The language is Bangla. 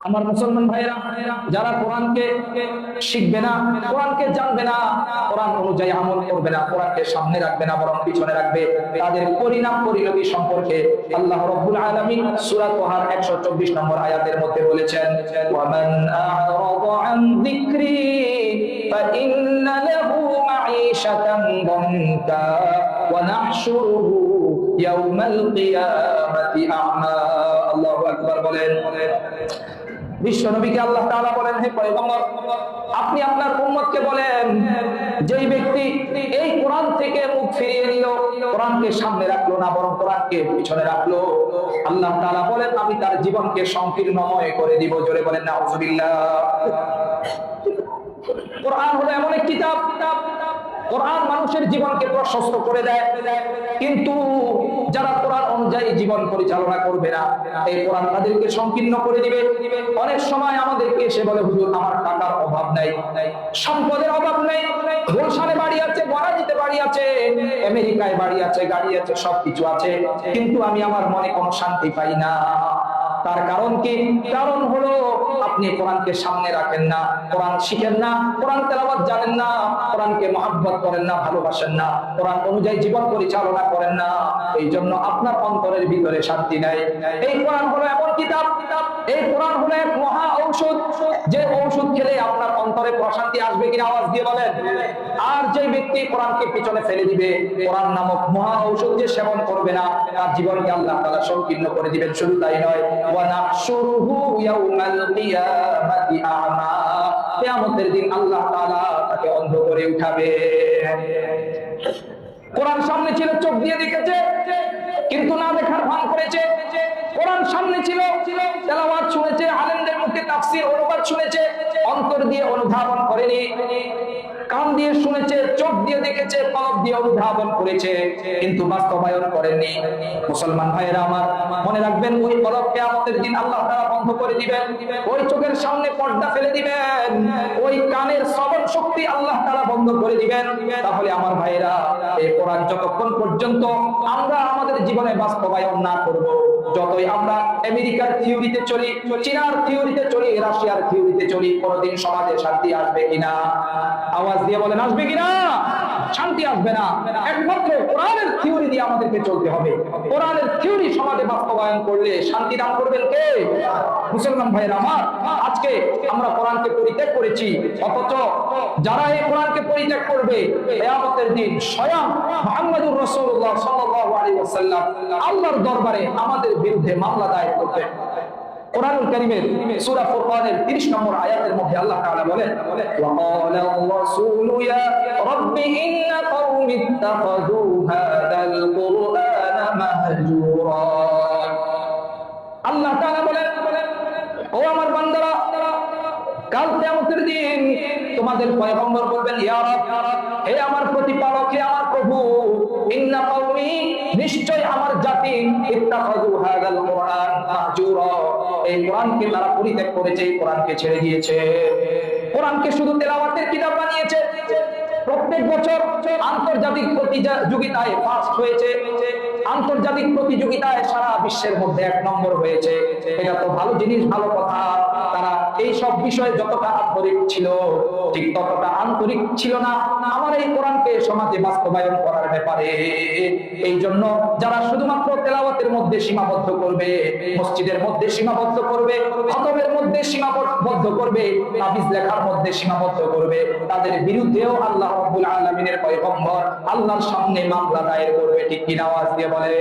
আমার মুসলমান ভাইরা, যারা কোরআনকে শিখবে না, কোরআনকে জানবে না, কোরআন অনুযায়ী আমল করবে না, কোরআনকে সামনে রাখবে না বরং পিছনে রাখবে, তাদের পরিণাম পরিণতি সম্পর্কে আল্লাহ রাব্বুল আলামিন সূরা তাহার 124 নম্বর আয়াতের মধ্যে বলেছেন, ওয়ামান আ'রাদা আন যিকরি ফাইন্না লাহু মাঈশাতান দানকা ওয়া নাহশুরুহু ইয়াওমাল কিয়ামাতি আ'মা। আল্লাহু আকবার বলেন। বিশ্ব নবীকে আল্লাহ তাআলা বলেন, হে পয়গম্বর, আপনি আপনার উম্মতকে বলেন, যেই ব্যক্তি এই কোরআন থেকে মুখ ফিরিয়ে নিল, কোরআনকে সামনে রাখলো না বরং কোরআনকে পিছনে রাখলো, আল্লাহ তাআলা বলেন আমি তার জীবনকে সংকীর্ণময় করে দিব। জোরে বলেন নাউযুবিল্লাহ। কোরআন হলো এমন এক কিতাব, কোরআন মানুষের জীবনকে প্রশস্ত করে দেয়, কিন্তু যারা কোরআন অনুযায়ী জীবন পরিচালনা করবে না, এই কোরআন তাদেরকে সংকীর্ণ করে দিবে। অনেক সময় আমাদেরকে এসে বলে, হুজুর আমার টাকার অভাব নাই, সম্পদের অভাব নেই, গুলশানে বাড়ি আছে, বনানীতে বাড়ি আছে, আমেরিকায় বাড়ি আছে, গাড়ি আছে, সবকিছু আছে, কিন্তু আমি আমার মনে কোনো শান্তি পাই না। তার কারণ কি? কারণ হলো আপনি কোরআনকে সামনে রাখেন না, কোরআন শিখেন না, কোরআন তেলাওয়াত জানেন না, কোরআনকে মহব্বত করেন না, ভালোবাসেন না, কোরআন অনুযায়ী জীবন পরিচালনা করেন না। এই জন্য আপনার অন্তরের ভিতরে শান্তি নাই। এই কোরআন হলো এমন কিতাব, এই কোরআন হলো এক মহা ঔষধ, যে ঔষধ খেলে আপনার অন্তরে প্রশান্তি আসবে কিনা আওয়াজ দিয়ে বলেন। আর যে ব্যক্তি কোরআনকে পিছনে ফেলে দিবে, কোরআন নামক মহা ঔষধ যে সেবন করবে না, তার জীবনকে আল্লাহ তাআলা সংকীর্ণ করে দিবেন। শুধু তাই নয়, ওয়া নাহশুরুহু ইয়াওমাল কিয়ামাতি আ'মা, কিয়ামতের দিন আল্লাহ তাআলা তাকে অন্ধ করে উঠাবে। কোরআন সামনে ছিল, চোখ দিয়ে দেখেছে কিন্তু না দেখার ভান করেছে। কোরআন সামনে ছিল, তেলাওয়াত শুনেছে, আলেমদের মুখে তাফসীর অনুবাদ শুনেছে, অন্তর দিয়ে অনুধাবন করেনি। কান দিয়ে শুনেছে, চোখ দিয়ে দেখেছে, কলব দিয়ে অনুধাবন করেছে, কিন্তু বাস্তবায়ন করেনি। মুসলমান ভাইয়েরা আমার, মনে রাখবেন, ওই কলব কিয়ামতের দিন আল্লাহ তাআলা বন্ধ করে দিবেন, ওই চোখের সামনে পর্দা ফেলে দিবেন, ওই কানের শ্রবণ শক্তি আল্লাহ তাআলা বন্ধ করে দিবেন। তাহলে আমার ভাইয়েরা, এই কোরআন যতক্ষণ পর্যন্ত আমরা আমাদের জীবনে বাস্তবায়ন না করব, যতই আমরা আমেরিকার থিওরিতে চলি, চীনার থিওরিতে চলি, রাশিয়ার থিওরিতে চলি, কোনদিন সমাজে শান্তি আসবে কিনা? আওয়াজ দিয়ে বলেন, আসবে কিনা? শান্তি আসবে না। একমাত্র কোরআনের থিওরি দিয়ে আমাদেরকে চলতে হবে। কোরআনের থিওরি সমাজে বাস্তবায়ন করলে শান্তি দান করবেন কে? মুসলমান ভাইয়েরা আমার, আজকে আমরা কোরআনকে পরিত্যাগ করেছি, অথচ যারা এই কোরআনকে পরিত্যাগ করবে, কিয়ামতের দিন স্বয়ং মুহাম্মদুর রাসূলুল্লাহ সাল্লাল্লাহু আলাইহি ওয়াসাল্লাম আল্লাহর দরবারে আমাদের বিরুদ্ধে মামলা দায়ের করবেন। কোরআনুল কারীমের সূরা ফুরকানের 30 নম্বর আয়াতের মধ্যে আল্লাহ তাআলা বলেন, ওয়া ক্বালা আর-রাসূলু ইয়া রাব্বি ইন্না কওমি ইত্তাখাযু হাযাল কুরআনা মাহজুরা। আল্লাহ তাআলা বলেন, ও আমার বান্দারা, কাল কিয়ামতের দিন তোমাদের পয়গম্বর বলবেন, ইয়া রাব, হে আমার প্রতিপালক, হে আমার প্রভু, ইন্না কওমি, নিশ্চয় আমার জাতি, ইত্তাখাযু হাযাল কুরআন মাহজুরা, এই কোরআনকে তারা পরিত্যাগ করেছে, এই কোরআনকে ছেড়ে দিয়েছে, কোরআনকে শুধু তেলাওয়াতের কিতাব বানিয়েছে। প্রত্যেক বছর আন্তর্জাতিক প্রতিযোগিতায় ফার্স্ট হয়েছে, আন্তর্জাতিক প্রতিযোগিতায় সারা বিশ্বের মধ্যে 1 নম্বর হয়েছে। এটা তো ভালো জিনিস, ভালো কথা। তারা এই সব বিষয়ে যতটা আন্তরিক ছিল, ঠিক ততটা আন্তরিক ছিল না আমার এই কোরআনকে সমাজে বাস্তবায়ন করার ব্যাপারে। এই জন্য যারা শুধুমাত্র তেলাওয়াতের মধ্যে সীমাবদ্ধ করবে, মসজিদের মধ্যে সীমাবদ্ধ করবে, খতমের মধ্যে সীমাবদ্ধ করবে, তাবিজ লেখার মধ্যে সীমাবদ্ধ করবে, তাদের বিরুদ্ধেও আল্লাহ রাব্বুল আলামিনের পয়গম্বর আল্লাহর সামনে মামলা দায়ের করবে। ঠিক কিনা? আওয়াজ দিয়ে বলে।